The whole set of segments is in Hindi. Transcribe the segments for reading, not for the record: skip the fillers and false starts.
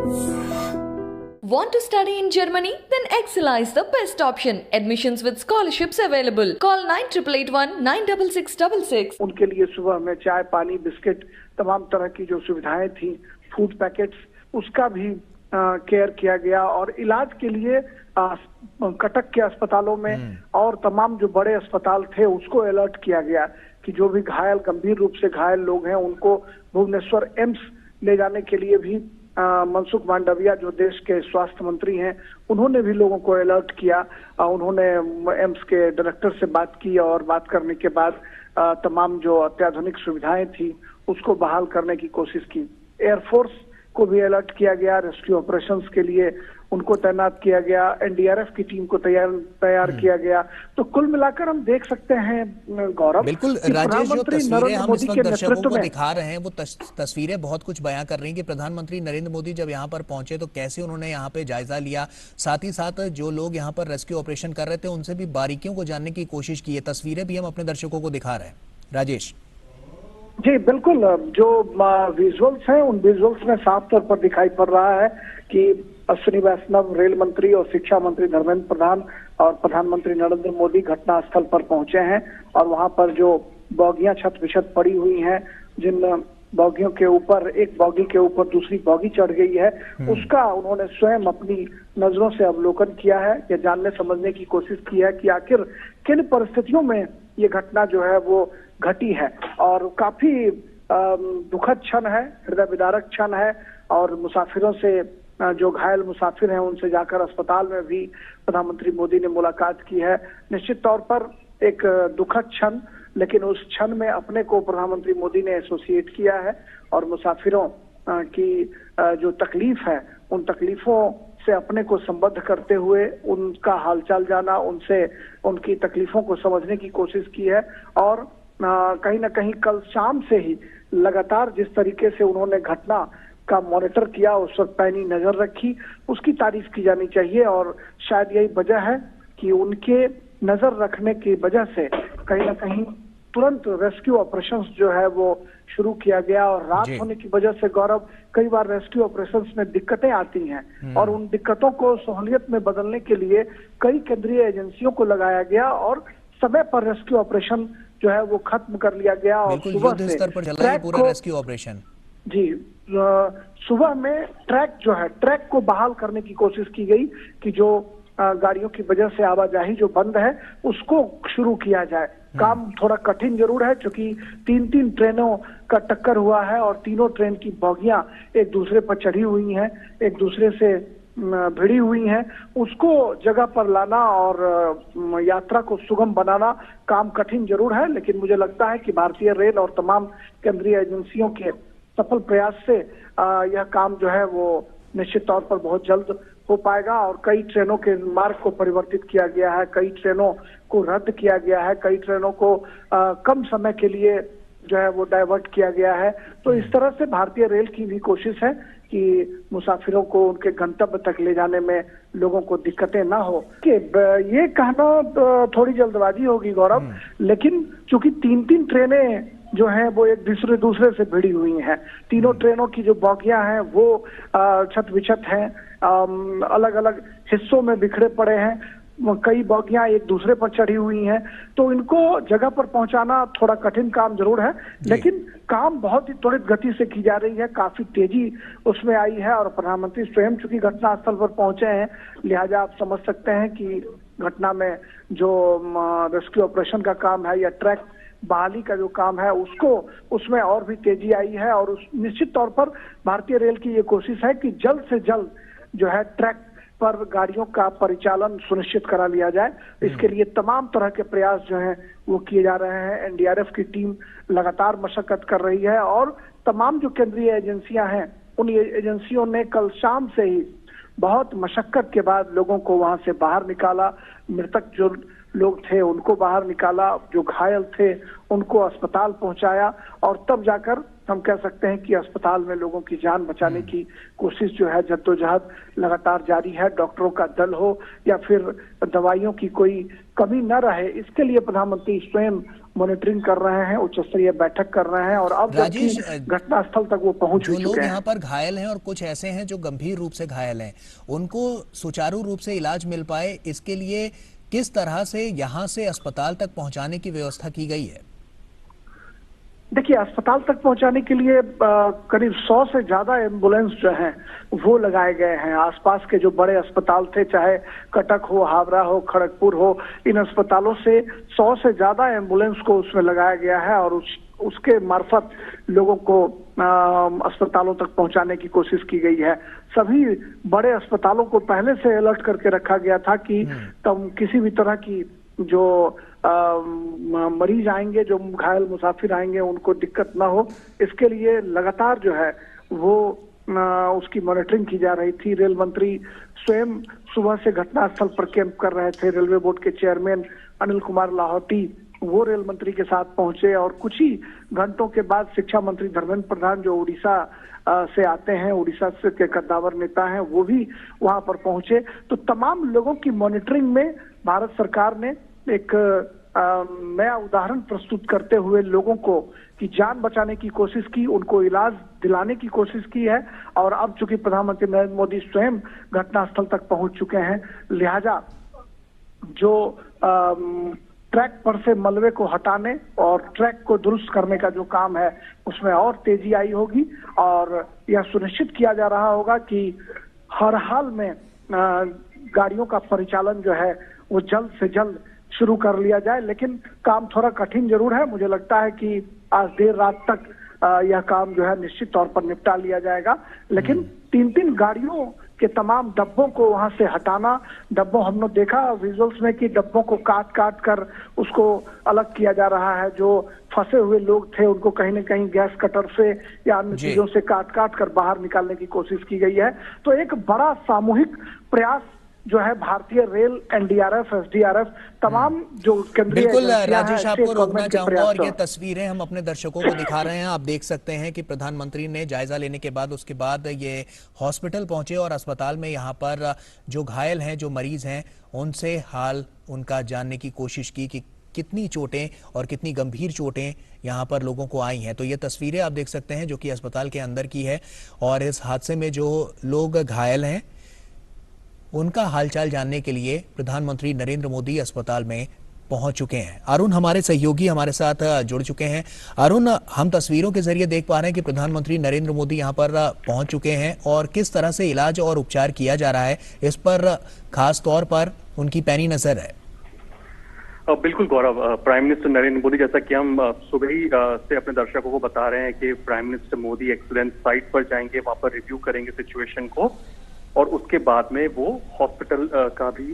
Want to study in Germany? Then Excella is the best option. Admissions with scholarships available. Call 9881 96666. उनके लिए सुबह में चाय, पानी, बिस्किट, तमाम तरह की जो सुविधाएं थी, फूड पैकेट्स, उसका भी केयर किया गया। और इलाज के लिए कटक के अस्पतालों में और तमाम जो बड़े अस्पताल थे उसको अलर्ट किया गया कि जो भी घायल, गंभीर रूप से घायल लोग हैं उनको भुवनेश्वर एम्स ले जाने के लिए भी मनसुख मांडविया जो देश के स्वास्थ्य मंत्री हैं उन्होंने भी लोगों को अलर्ट किया। उन्होंने एम्स के डायरेक्टर से बात की और बात करने के बाद तमाम जो अत्याधुनिक सुविधाएं थी उसको बहाल करने की कोशिश की। एयरफोर्स को भी अलर्ट किया गया, रेस्क्यू ऑपरेशंस के लिए उनको तैनात किया गया, एनडीआरएफ की टीम को तैयार किया गया। तो कुल मिलाकर हम देख सकते हैं गौरव, बिल्कुल राजेश, जो तस्वीरें हम इस वक्त दर्शकों को दिखा रहे हैं वो तस्वीरें बहुत कुछ बयां कर रही हैं कि प्रधानमंत्री नरेंद्र मोदी जब यहाँ पर पहुंचे तो कैसे उन्होंने यहाँ पे जायजा लिया, साथ ही साथ जो लोग यहाँ पर रेस्क्यू ऑपरेशन कर रहे थे उनसे भी बारीकियों को जानने की कोशिश की है। तस्वीरें भी हम अपने दर्शकों को दिखा रहे हैं। राजेश जी बिल्कुल, जो विजुअल्स हैं उन विजुअल्स में साफ तौर पर दिखाई पड़ रहा है कि अश्विनी वैष्णव, रेल मंत्री और शिक्षा मंत्री धर्मेंद्र प्रधान और प्रधानमंत्री नरेंद्र मोदी घटनास्थल पर पहुंचे हैं। और वहां पर जो बॉगियां छत बिछत पड़ी हुई हैं, जिन बॉगियों के ऊपर, एक बॉगी के ऊपर दूसरी बॉगी चढ़ गई है, उसका उन्होंने स्वयं अपनी नजरों से अवलोकन किया है। यह जानने समझने की कोशिश की है कि आखिर किन परिस्थितियों में ये घटना जो है वो घटी है। और काफी दुखद क्षण है, हृदय विदारक क्षण है। और मुसाफिरों से, जो घायल मुसाफिर हैं उनसे जाकर अस्पताल में भी प्रधानमंत्री मोदी ने मुलाकात की है। निश्चित तौर पर एक दुखद क्षण, लेकिन उस क्षण में अपने को प्रधानमंत्री मोदी ने एसोसिएट किया है और मुसाफिरों की जो तकलीफ है उन तकलीफों से अपने को संबद्ध करते हुए उनका हालचाल जाना, उनसे उनकी तकलीफों को समझने की कोशिश की है। और कहीं ना कहीं कल शाम से ही लगातार जिस तरीके से उन्होंने घटना का मॉनिटर किया, उस पर पैनी नजर रखी, उसकी तारीफ की जानी चाहिए। और शायद यही वजह है कि उनके नजर रखने की वजह से कहीं ना कहीं तुरंत रेस्क्यू ऑपरेशंस जो है वो शुरू किया गया। और रात होने की वजह से गौरव, कई बार रेस्क्यू ऑपरेशंस में दिक्कतें आती हैं और उन दिक्कतों को सहूलियत में बदलने के लिए कई केंद्रीय एजेंसियों को लगाया गया और समय पर रेस्क्यू ऑपरेशन जो है वो खत्म कर लिया गया। और सुबह से स्तर पर चला है पूरा रेस्क्यू ऑपरेशन। जी, सुबह में ट्रैक को बहाल करने की कोशिश की गई कि जो गाड़ियों की वजह से आवाजाही जो बंद है उसको शुरू किया जाए। काम थोड़ा कठिन जरूर है क्योंकि तीन ट्रेनों का टक्कर हुआ है और तीनों ट्रेन की बोगियां एक दूसरे पर चढ़ी हुई हैं, एक दूसरे से भिड़ी हुई हैं। उसको जगह पर लाना और यात्रा को सुगम बनाना काम कठिन जरूर है, लेकिन मुझे लगता है कि भारतीय रेल और तमाम केंद्रीय एजेंसियों के सफल प्रयास से यह काम जो है वो निश्चित तौर पर बहुत जल्द हो पाएगा। और कई ट्रेनों के मार्ग को परिवर्तित किया गया है, कई ट्रेनों को रद्द किया गया है, कई ट्रेनों को कम समय के लिए जो है वो डाइवर्ट किया गया है। तो इस तरह से भारतीय रेल की भी कोशिश है कि मुसाफिरों को उनके गंतव्य तक ले जाने में लोगों को दिक्कतें ना हो। कि ये कहना थोड़ी जल्दबाजी होगी गौरव, लेकिन चूंकि तीन ट्रेनें जो हैं वो एक दूसरे से भिड़ी हुई हैं, तीनों ट्रेनों की जो बोगियां हैं वो छत बिछत हैं, अलग अलग हिस्सों में बिखरे पड़े हैं, कई बोगियां एक दूसरे पर चढ़ी हुई हैं। तो इनको जगह पर पहुंचाना थोड़ा कठिन काम जरूर है, लेकिन काम बहुत ही त्वरित गति से की जा रही है, काफी तेजी उसमें आई है। और प्रधानमंत्री स्वयं चूंकि घटनास्थल पर पहुंचे हैं, लिहाजा आप समझ सकते हैं कि घटना में जो रेस्क्यू ऑपरेशन का काम है या ट्रैक बहाली का जो काम है उसमें और भी तेजी आई है। और निश्चित तौर पर भारतीय रेल की ये कोशिश है कि जल्द से जल्द जो है ट्रैक पर गाड़ियों का परिचालन सुनिश्चित करा लिया जाए। इसके लिए तमाम तरह के प्रयास जो हैं वो किए जा रहे हैं। एनडीआरएफ की टीम लगातार मशक्कत कर रही है और तमाम जो केंद्रीय एजेंसियां हैं उन एजेंसियों ने कल शाम से ही बहुत मशक्कत के बाद लोगों को वहां से बाहर निकाला। मृतक जो लोग थे उनको बाहर निकाला, जो घायल थे उनको अस्पताल पहुंचाया, और तब जाकर हम कह सकते हैं कि अस्पताल में लोगों की जान बचाने की कोशिश जो है, जद्दोजहद लगातार जारी है। डॉक्टरों का दल हो या फिर दवाइयों की कोई कमी न रहे, इसके लिए प्रधानमंत्री स्वयं मॉनिटरिंग कर रहे हैं, उच्च स्तरीय बैठक कर रहे हैं, और अब राजेश, घटनास्थल तक वो पहुंच जो चुके लोग हैं। यहाँ पर घायल हैं और कुछ ऐसे हैं जो गंभीर रूप से घायल हैं, उनको सुचारू रूप से इलाज मिल पाए, इसके लिए किस तरह से यहाँ से अस्पताल तक पहुंचाने की व्यवस्था की गई है? देखिए, अस्पताल तक पहुंचाने के लिए करीब 100 से ज्यादा एम्बुलेंस जो हैं वो लगाए गए हैं। आसपास के जो बड़े अस्पताल थे, चाहे कटक हो, हावड़ा हो, खड़गपुर हो, इन अस्पतालों से 100 से ज्यादा एम्बुलेंस को उसमें लगाया गया है, और उसके मार्फत लोगों को अस्पतालों तक पहुंचाने की कोशिश की गई है। सभी बड़े अस्पतालों को पहले से अलर्ट करके रखा गया था कि तब किसी भी तरह की जो मरीज आएंगे, जो घायल मुसाफिर आएंगे, उनको दिक्कत ना हो, इसके लिए लगातार जो है वो उसकी मॉनिटरिंग की जा रही थी। रेल मंत्री स्वयं सुबह से घटनास्थल पर कैंप कर रहे थे। रेलवे बोर्ड के चेयरमैन अनिल कुमार लाहौटी वो रेल मंत्री के साथ पहुंचे, और कुछ ही घंटों के बाद शिक्षा मंत्री धर्मेंद्र प्रधान, जो उड़ीसा से आते हैं, उड़ीसा से के कद्दावर नेता हैं, वो भी वहां पर पहुंचे। तो तमाम लोगों की मॉनिटरिंग में भारत सरकार ने एक नया उदाहरण प्रस्तुत करते हुए लोगों को की जान बचाने की कोशिश की, उनको इलाज दिलाने की कोशिश की है। और अब चूंकि प्रधानमंत्री नरेंद्र मोदी स्वयं घटनास्थल तक पहुंच चुके हैं, लिहाजा जो ट्रैक पर से मलबे को हटाने और ट्रैक को दुरुस्त करने का जो काम है, उसमें और तेजी आई होगी, और यह सुनिश्चित किया जा रहा होगा कि हर हाल में गाड़ियों का परिचालन जो है वो जल्द से जल्द शुरू कर लिया जाए। लेकिन काम थोड़ा कठिन जरूर है। मुझे लगता है कि आज देर रात तक यह काम जो है निश्चित तौर पर निपटा लिया जाएगा। लेकिन 3-3 गाड़ियों के तमाम डब्बों को वहां से हटाना, डब्बों हमने देखा विजुअल्स में कि डब्बों को काट काट कर उसको अलग किया जा रहा है। जो फंसे हुए लोग थे उनको कहीं न कहीं गैस कटर से या अन्य चीजों से काट काट कर बाहर निकालने की कोशिश की गई है। तो एक बड़ा सामूहिक प्रयास जो है भारतीय रेल, एनडीआरएफ, एसडीआरएफ, तमाम जो केंद्रीय बिल्कुल राजेश, हैं, आपको रोकना चाहूंगा, और ये तस्वीरें हम अपने दर्शकों को दिखा रहे हैं। आप देख सकते हैं कि प्रधानमंत्री ने जायजा लेने के बाद उसके बाद ये हॉस्पिटल पहुंचे, और अस्पताल में यहाँ पर जो घायल हैं, जो मरीज हैं, उनसे हाल उनका जानने की कोशिश की कि कितनी चोटें और कितनी गंभीर चोटें यहाँ पर लोगों को आई हैं। तो ये तस्वीरें आप देख सकते हैं जो कि अस्पताल के अंदर की है, और इस हादसे में जो लोग घायल हैं उनका हालचाल जानने के लिए प्रधानमंत्री नरेंद्र मोदी अस्पताल में पहुंच चुके हैं। अरुण हमारे सहयोगी हमारे साथ जुड़ चुके हैं। अरुण, हम तस्वीरों के जरिए देख पा रहे हैं कि प्रधानमंत्री नरेंद्र मोदी यहां पर पहुंच चुके हैं, और किस तरह से इलाज और उपचार किया जा रहा है, इस पर खास तौर पर उनकी पैनी नजर है। बिल्कुल गौरव, प्राइम मिनिस्टर नरेंद्र मोदी, जैसा कि हम सुबह ही से अपने दर्शकों को बता रहे हैं कि prime minister Modi accident site पर जाएंगे, वहां पर रिव्यू करेंगे सिचुएशन को, और उसके बाद में वो हॉस्पिटल का भी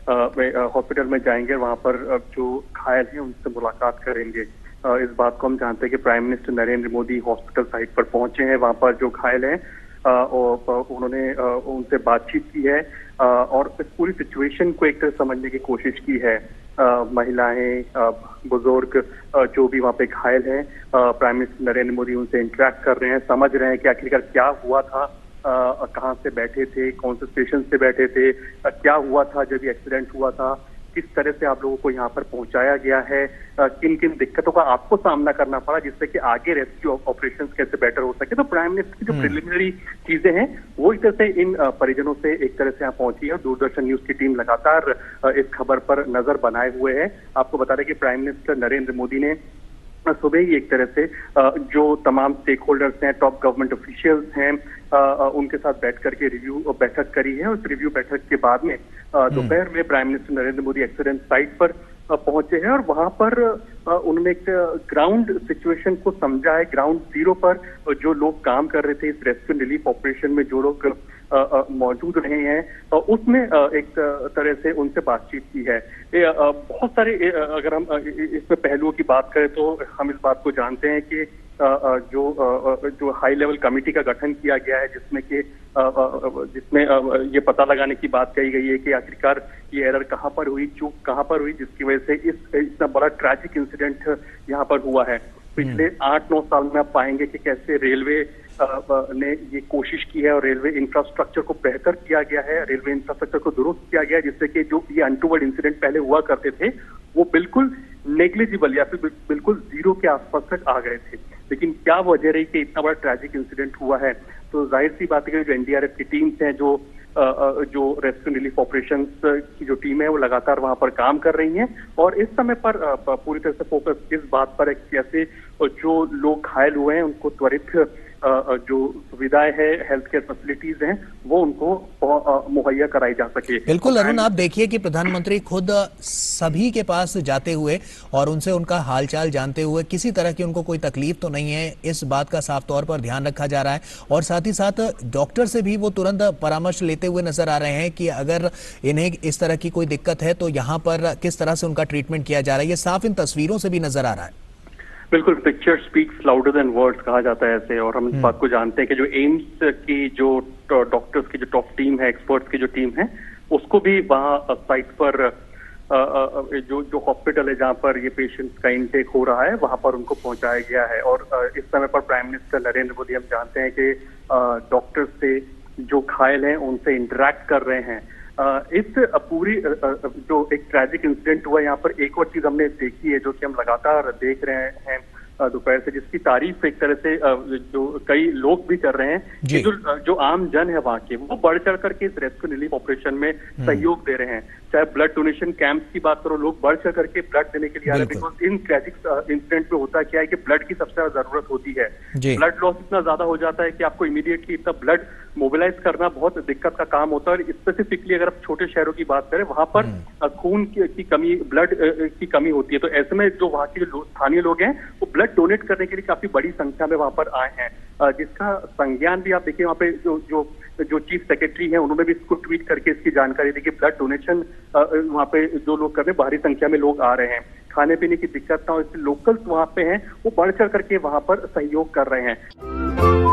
हॉस्पिटल में जाएंगे, वहां पर जो घायल हैं उनसे मुलाकात करेंगे। इस बात को हम जानते हैं कि prime minister Narendra Modi hospital site पर पहुंचे हैं, वहां पर जो घायल हैं और उन्होंने उनसे बातचीत की है, और इस पूरी सिचुएशन को एक तरह समझने की कोशिश की है। महिलाएं, बुजुर्ग जो भी वहाँ पे घायल हैं, प्राइम मिनिस्टर नरेंद्र मोदी उनसे इंटरेक्ट कर रहे हैं, समझ रहे हैं कि आखिरकार क्या हुआ था, कहाँ से बैठे थे, कौन से स्टेशन से बैठे थे, क्या हुआ था जब ये एक्सीडेंट हुआ था, किस तरह से आप लोगों को यहाँ पर पहुंचाया गया है, किन किन दिक्कतों का आपको सामना करना पड़ा जिससे कि आगे रेस्क्यू ऑपरेशंस कैसे बेटर हो सके। तो प्राइम मिनिस्टर की जो प्रिलिमिनरी चीजें हैं वो इस तरह से इन परिजनों से एक तरह से यहाँ पहुंची है। दूरदर्शन न्यूज की टीम लगातार इस खबर पर नजर बनाए हुए है। आपको बता दें कि प्राइम मिनिस्टर नरेंद्र मोदी ने सुबह ही एक तरह से जो तमाम स्टेक होल्डर्स हैं, टॉप गवर्नमेंट ऑफिशियल्स हैं, उनके साथ बैठ करके रिव्यू बैठक करी है। उस रिव्यू बैठक के बाद में दोपहर में prime minister Narendra Modi accident site पर पहुंचे हैं, और वहां पर उन्होंने एक ग्राउंड सिचुएशन को समझा है। ग्राउंड जीरो पर जो लोग काम कर रहे थे इस रेस्क्यू रिलीफ ऑपरेशन में, जो लोग मौजूद रहे हैं, उसमें एक तरह से उनसे बातचीत की है। बहुत सारे, अगर हम इसमें पहलुओं की बात करें तो हम इस बात को जानते हैं कि जो हाई लेवल कमेटी का गठन किया गया है, जिसमें ये पता लगाने की बात कही गई है कि आखिरकार ये एरर कहाँ पर हुई, चूक कहाँ पर हुई, जिसकी वजह से इतना बड़ा ट्रैजिक इंसिडेंट यहाँ पर हुआ है। पिछले 8-9 साल में आप पाएंगे कि कैसे रेलवे ने ये कोशिश की है और रेलवे इंफ्रास्ट्रक्चर को बेहतर किया गया है, रेलवे इंफ्रास्ट्रक्चर को दुरुस्त किया गया है, जिससे कि जो ये अनटूवर्ड इंसिडेंट पहले हुआ करते थे वो बिल्कुल नेग्लिजिबल या फिर बिल्कुल जीरो के आसपास तक आ गए थे। लेकिन क्या वजह रही कि इतना बड़ा ट्रैजिक इंसिडेंट हुआ है? तो जाहिर सी बात है कि जो एनडीआरएफ की टीम्स हैं, जो रेस्क्यू रिलीफ ऑपरेशंस की जो टीम है, वो लगातार वहां पर काम कर रही हैं और इस समय पर पूरी तरह से फोकस इस बात पर है कि कैसे जो लोग घायल हुए हैं उनको त्वरित जो सुविधाएं है, हेल्थ केयर फैसिलिटीज हैं, वो उनको मुहैया कराई जा सके। बिल्कुल अरुण, आप देखिए कि प्रधानमंत्री खुद सभी के पास जाते हुए और उनसे उनका हालचाल जानते हुए किसी तरह की उनको कोई तकलीफ तो नहीं है, इस बात का साफ तौर पर ध्यान रखा जा रहा है और साथ ही साथ डॉक्टर से भी वो तुरंत परामर्श लेते हुए नजर आ रहे हैं कि अगर इन्हें इस तरह की कोई दिक्कत है तो यहाँ पर किस तरह से उनका ट्रीटमेंट किया जा रहा है। ये साफ इन तस्वीरों से भी नजर आ रहा है। बिल्कुल, picture speaks louder than words कहा जाता है ऐसे, और हम इस बात को जानते हैं कि जो एम्स की जो डॉक्टर्स की जो टॉप टीम है, एक्सपर्ट्स की जो टीम है, उसको भी वहाँ साइट पर जो हॉस्पिटल है जहाँ पर ये पेशेंट्स का इनटेक हो रहा है, वहाँ पर उनको पहुंचाया गया है। और इस समय पर प्राइम मिनिस्टर नरेंद्र मोदी, हम जानते हैं कि डॉक्टर्स से जो घायल हैं उनसे इंटरेक्ट कर रहे हैं। इस पूरी जो एक ट्रैजिक इंसिडेंट हुआ, यहाँ पर एक और चीज हमने देखी है जो कि हम लगातार देख रहे हैं दोपहर से, जिसकी तारीफ एक तरह से जो कई लोग भी कर रहे हैं कि जो आम जन है वहाँ के, वो बढ़ चढ़ करके इस रेस्क्यू रिलीफ ऑपरेशन में सहयोग दे रहे हैं। चाहे ब्लड डोनेशन कैंप की बात करो, लोग बढ़ चढ़ करके ब्लड देने के लिए आ रहे हैं, बिकॉज इन ट्रैजिक इंसिडेंट में होता क्या है कि ब्लड की सबसे ज्यादा जरूरत होती है। ब्लड लॉस इतना ज्यादा हो जाता है कि आपको इमीडिएटली इतना ब्लड मोबिलाइज करना बहुत दिक्कत का काम होता है। और स्पेसिफिकली अगर आप छोटे शहरों की बात करें, वहां पर खून की कमी, ब्लड की कमी होती है, तो ऐसे में जो वहाँ के जो स्थानीय लोग हैं वो ब्लड डोनेट करने के लिए काफी बड़ी संख्या में वहां पर आए हैं, जिसका संज्ञान भी आप देखिए वहाँ पे जो चीफ सेक्रेटरी हैं उन्होंने भी इसको ट्वीट करके इसकी जानकारी दी कि ब्लड डोनेशन वहाँ पे जो लोग कर रहे हैं, भारी संख्या में लोग आ रहे हैं, खाने पीने की दिक्कत ना हो, इसलिए लोकल्स वहाँ पे हैं वो बढ़ चढ़ करके वहाँ पर सहयोग कर रहे हैं।